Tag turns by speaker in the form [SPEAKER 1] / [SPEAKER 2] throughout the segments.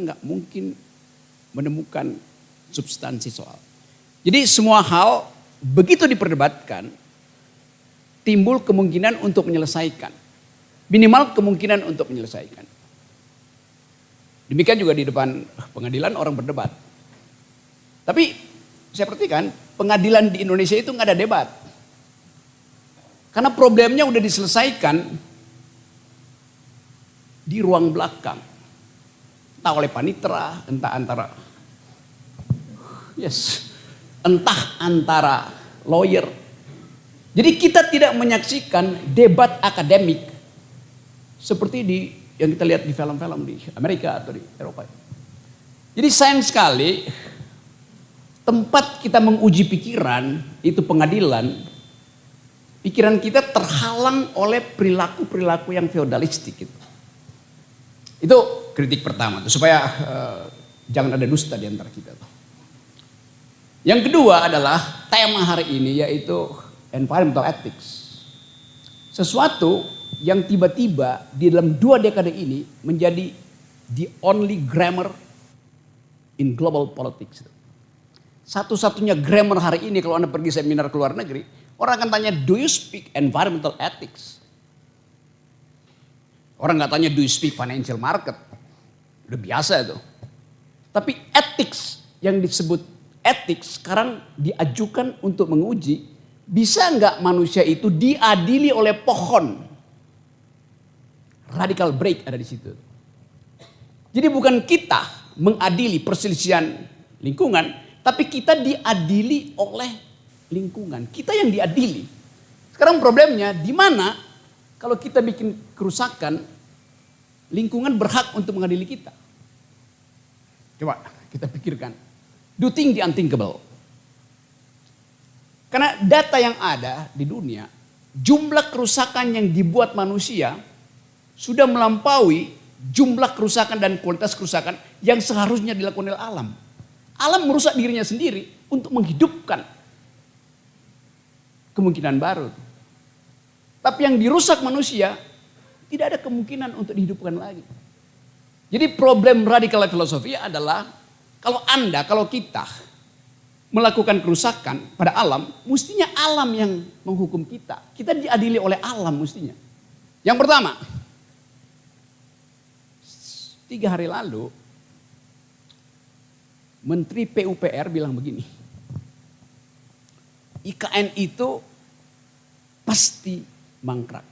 [SPEAKER 1] nggak mungkin menemukan substansi soal. Jadi semua hal begitu diperdebatkan, timbul kemungkinan untuk menyelesaikan. Minimal kemungkinan untuk menyelesaikan. Demikian juga di depan pengadilan orang berdebat. Tapi saya perhatikan pengadilan di Indonesia itu nggak ada debat. Karena problemnya udah diselesaikan di ruang belakang. Entah oleh panitera, entah antara lawyer. Jadi kita tidak menyaksikan debat akademik seperti yang kita lihat di film-film di Amerika atau di Eropa. Jadi sayang sekali tempat kita menguji pikiran itu pengadilan. Pikiran kita terhalang oleh perilaku-perilaku yang feodalistik gitu. Itu kritik pertama tuh, supaya jangan ada dusta di antara kita tuh. Yang kedua adalah tema hari ini yaitu environmental ethics. Sesuatu yang tiba-tiba di dalam 2 dekade ini menjadi the only grammar in global politics. Satu-satunya grammar hari ini kalau Anda pergi seminar ke luar negeri, orang akan tanya, do you speak environmental ethics? Orang nggak tanya, do you speak financial market? Udah biasa itu. Tapi ethics yang disebut ethics sekarang diajukan untuk menguji, bisa nggak manusia itu diadili oleh pohon? Radical break ada di situ. Jadi bukan kita mengadili perselisihan lingkungan, tapi kita diadili oleh lingkungan. Kita yang diadili. Sekarang problemnya di mana kalau kita bikin kerusakan, lingkungan berhak untuk mengadili kita. Coba kita pikirkan. Do think the unthinkable. Karena data yang ada di dunia, jumlah kerusakan yang dibuat manusia sudah melampaui jumlah kerusakan dan kualitas kerusakan yang seharusnya dilakukan oleh alam. Alam merusak dirinya sendiri untuk menghidupkan kemungkinan baru. Tapi yang dirusak manusia tidak ada kemungkinan untuk dihidupkan lagi. Jadi problem radikal filosofi adalah kalau kita melakukan kerusakan pada alam, mestinya alam yang menghukum kita. Kita diadili oleh alam mestinya. Yang pertama, 3 hari lalu Menteri PUPR bilang begini, IKN itu pasti mangkrak.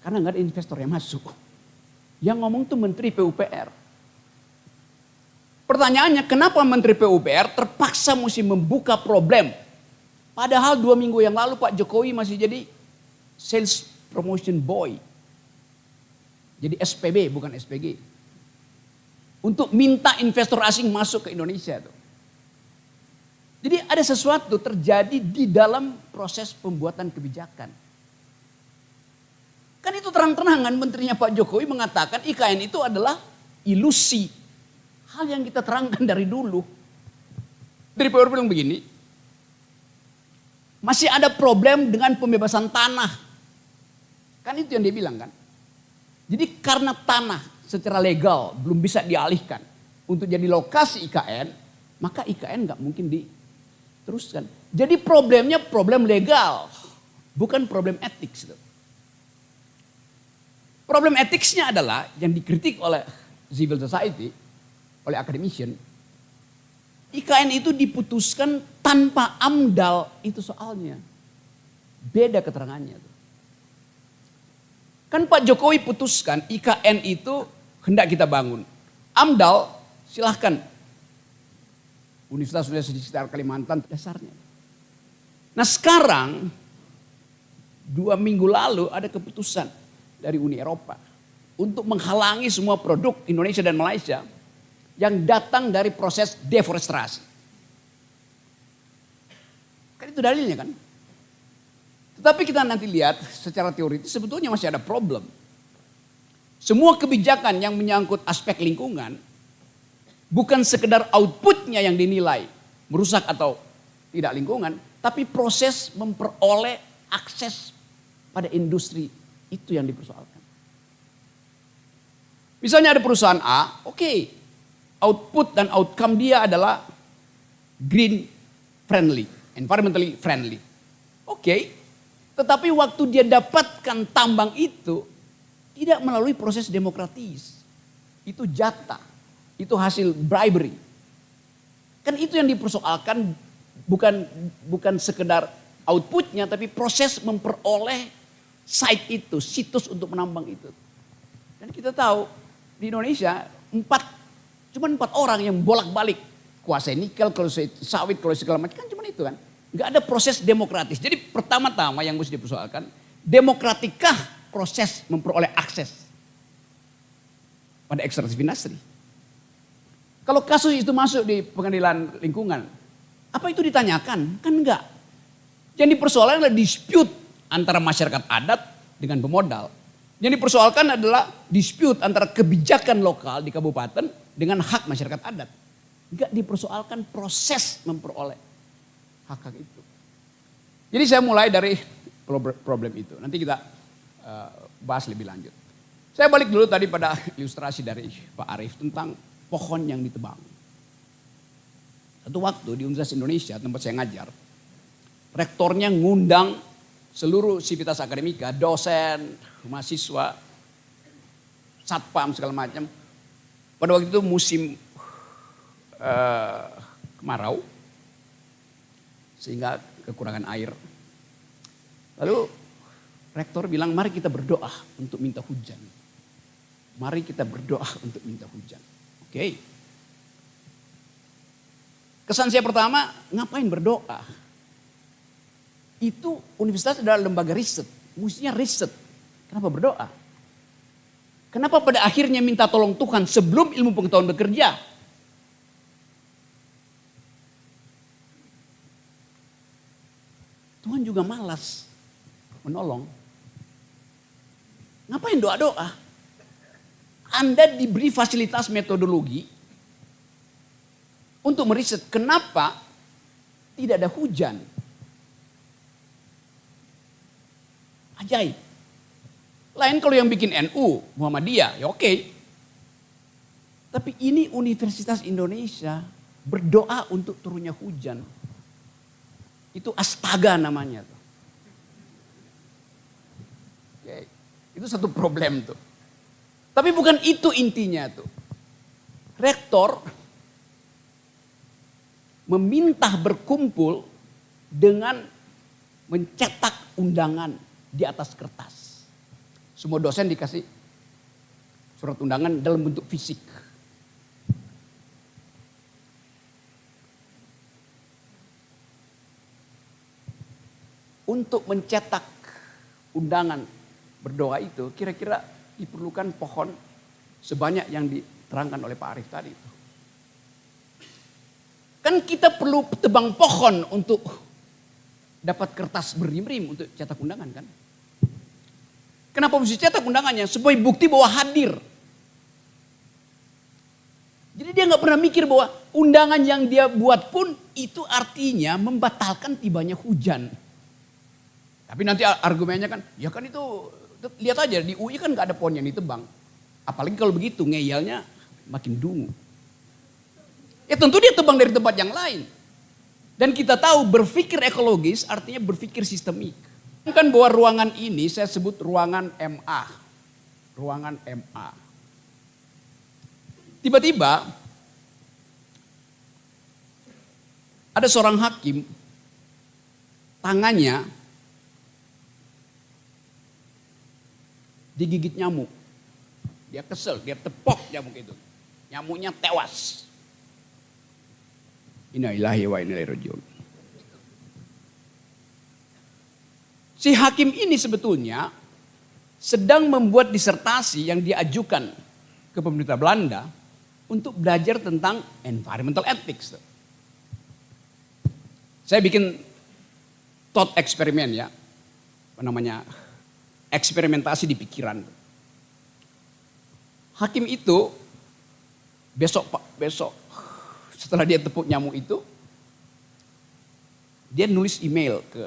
[SPEAKER 1] Karena nggak ada investor yang masuk. Yang ngomong tuh Menteri PUPR. Pertanyaannya, kenapa Menteri PUPR terpaksa mesti membuka problem? Padahal 2 minggu yang lalu Pak Jokowi masih jadi sales promotion boy. Jadi SPB bukan SPG. Untuk minta investor asing masuk ke Indonesia tuh. Jadi ada sesuatu terjadi di dalam proses pembuatan kebijakan. Kan itu terang-terangan menterinya Pak Jokowi mengatakan IKN itu adalah ilusi. Hal yang kita terangkan dari dulu. Dari PUPR bilang begini, masih ada problem dengan pembebasan tanah. Kan itu yang dia bilang kan. Jadi karena tanah secara legal belum bisa dialihkan untuk jadi lokasi IKN, maka IKN nggak mungkin diteruskan. Jadi problemnya problem legal, bukan problem etik. Problem etiknya adalah yang dikritik oleh civil society, oleh academician. IKN itu diputuskan tanpa AMDAL, itu soalnya. Beda keterangannya. Kan Pak Jokowi putuskan IKN itu hendak kita bangun. AMDAL silahkan. Universitas di sekitar Kalimantan dasarnya. Nah sekarang 2 minggu lalu ada keputusan dari Uni Eropa untuk menghalangi semua produk Indonesia dan Malaysia yang datang dari proses deforestasi. Kan itu dalilnya kan. Tetapi kita nanti lihat secara teoritis sebetulnya masih ada problem. Semua kebijakan yang menyangkut aspek lingkungan bukan sekedar outputnya yang dinilai merusak atau tidak lingkungan, tapi proses memperoleh akses pada industri itu yang dipersoalkan. Misalnya ada perusahaan A, oke, output dan outcome dia adalah green friendly, environmentally friendly. Oke, tetapi waktu dia dapatkan tambang itu tidak melalui proses demokratis. Itu jatah, itu hasil bribery. Kan itu yang dipersoalkan, bukan sekedar outputnya, tapi proses memperoleh site itu, situs untuk menambang itu. Dan kita tahu di Indonesia cuma 4 orang yang bolak-balik kuasai nikel, kuasai sawit, kuasai segala macam, kan cuma itu kan. Nggak ada proses demokratis. Jadi pertama-tama yang mesti dipersoalkan, demokratikah proses memperoleh akses pada ekstraktif industri. Kalau kasus itu masuk di pengadilan lingkungan, apa itu ditanyakan? Kan enggak. Yang dipersoalkan adalah dispute antara masyarakat adat dengan pemodal. Yang dipersoalkan adalah dispute antara kebijakan lokal di kabupaten dengan hak masyarakat adat. Enggak dipersoalkan proses memperoleh hak-hak itu. Jadi saya mulai dari problem itu. Nanti kita bahas lebih lanjut. Saya balik dulu tadi pada ilustrasi dari Pak Arief tentang pohon yang ditebang. Satu waktu di Universitas Indonesia tempat saya ngajar, rektornya ngundang seluruh sivitas akademika, dosen, mahasiswa, satpam segala macam. Pada waktu itu musim kemarau, sehingga kekurangan air. Lalu rektor bilang, mari kita berdoa untuk minta hujan. Mari kita berdoa untuk minta hujan. Oke. Kesan saya pertama, ngapain berdoa? Itu universitas adalah lembaga riset. Mestinya riset. Kenapa berdoa? Kenapa pada akhirnya minta tolong Tuhan sebelum ilmu pengetahuan bekerja? Tuhan juga malas menolong. Ngapain doa-doa? Anda diberi fasilitas metodologi untuk meriset kenapa tidak ada hujan. Ajaib. Lain kalau yang bikin NU, Muhammadiyah, ya oke. Tapi ini Universitas Indonesia berdoa untuk turunnya hujan. Itu astaga namanya. Oke. Itu satu problem tuh. Tapi bukan itu intinya tuh. Rektor meminta berkumpul dengan mencetak undangan di atas kertas. Semua dosen dikasih surat undangan dalam bentuk fisik. Untuk mencetak undangan berdoa itu kira-kira diperlukan pohon sebanyak yang diterangkan oleh Pak Arief tadi. Kan kita perlu tebang pohon untuk dapat kertas berim-rim untuk cetak undangan kan. Kenapa mesti cetak undangannya? Sebagai bukti bahwa hadir. Jadi dia nggak pernah mikir bahwa undangan yang dia buat pun itu artinya membatalkan tibanya hujan. Tapi nanti argumennya kan, ya kan itu lihat aja di UI kan nggak ada pohon yang ditebang. Apalagi kalau begitu ngeyelnya makin dungu. Ya tentu dia tebang dari tempat yang lain. Dan kita tahu berpikir ekologis artinya berpikir sistemik. Kan bahwa ruangan ini saya sebut ruangan MA. Ruangan MA. Tiba-tiba ada seorang hakim tangannya digigit nyamuk. Dia kesel, dia tepok nyamuk itu. Nyamuknya tewas. Inna lillahi wa inna ilaihi rajiun. Si hakim ini sebetulnya sedang membuat disertasi yang diajukan ke pemerintah Belanda untuk belajar tentang environmental ethics. Saya bikin thought eksperimen ya. Apa namanya? Eksperimentasi di pikiran. Hakim itu besok setelah dia tepuk nyamuk itu, dia nulis email ke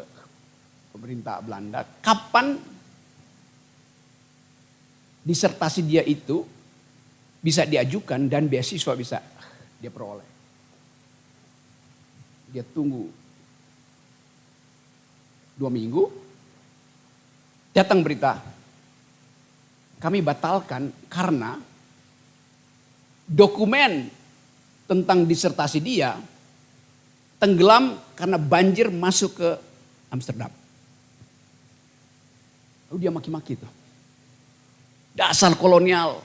[SPEAKER 1] pemerintah Belanda kapan disertasi dia itu bisa diajukan dan beasiswa bisa dia peroleh. Dia tunggu 2 minggu, datang berita, kami batalkan karena dokumen tentang disertasi dia tenggelam karena banjir masuk ke Amsterdam. Lalu dia maki-maki tuh. Dasar kolonial.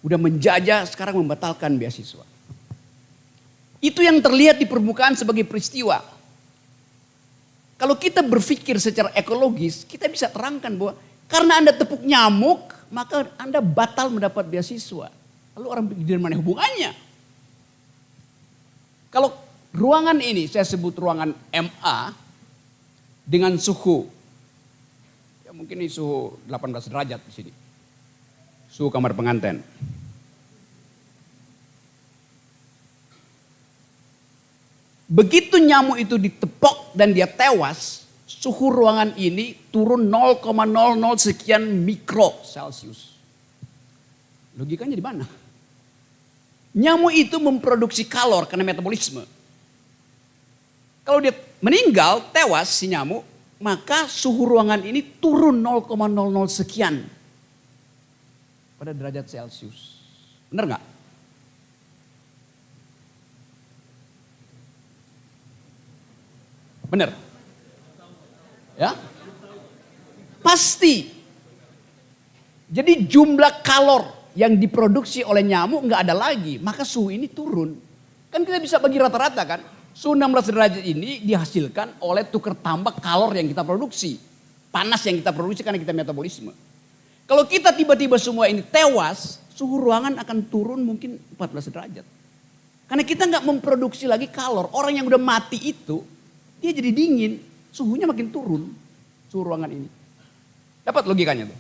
[SPEAKER 1] Udah menjajah, sekarang membatalkan beasiswa. Itu yang terlihat di permukaan sebagai peristiwa. Kalau kita berpikir secara ekologis, kita bisa terangkan bahwa karena Anda tepuk nyamuk, maka Anda batal mendapat beasiswa. Lalu orang pikir mana hubungannya? Kalau ruangan ini, saya sebut ruangan MA, dengan suhu, ya mungkin ini suhu 18 derajat di sini. Suhu kamar pengantin. Begitu nyamuk itu ditepok dan dia tewas, suhu ruangan ini turun 0,00 sekian mikro Celsius. Logikanya di mana? Nyamuk itu memproduksi kalor karena metabolisme. Kalau dia meninggal, tewas si nyamuk, maka suhu ruangan ini turun 0,00 sekian pada derajat Celsius. Benar nggak? Benar? Ya? Pasti. Jadi jumlah kalor yang diproduksi oleh nyamuk nggak ada lagi, maka suhu ini turun. Kan kita bisa bagi rata-rata kan? Suhu 16 derajat ini dihasilkan oleh tukar tambah kalor yang kita produksi. Panas yang kita produksi karena kita metabolisme. Kalau kita tiba-tiba semua ini tewas, suhu ruangan akan turun mungkin 14 derajat. Karena kita nggak memproduksi lagi kalor. Orang yang udah mati itu, dia jadi dingin, suhunya makin turun, suhu ruangan ini. Dapat logikanya tuh?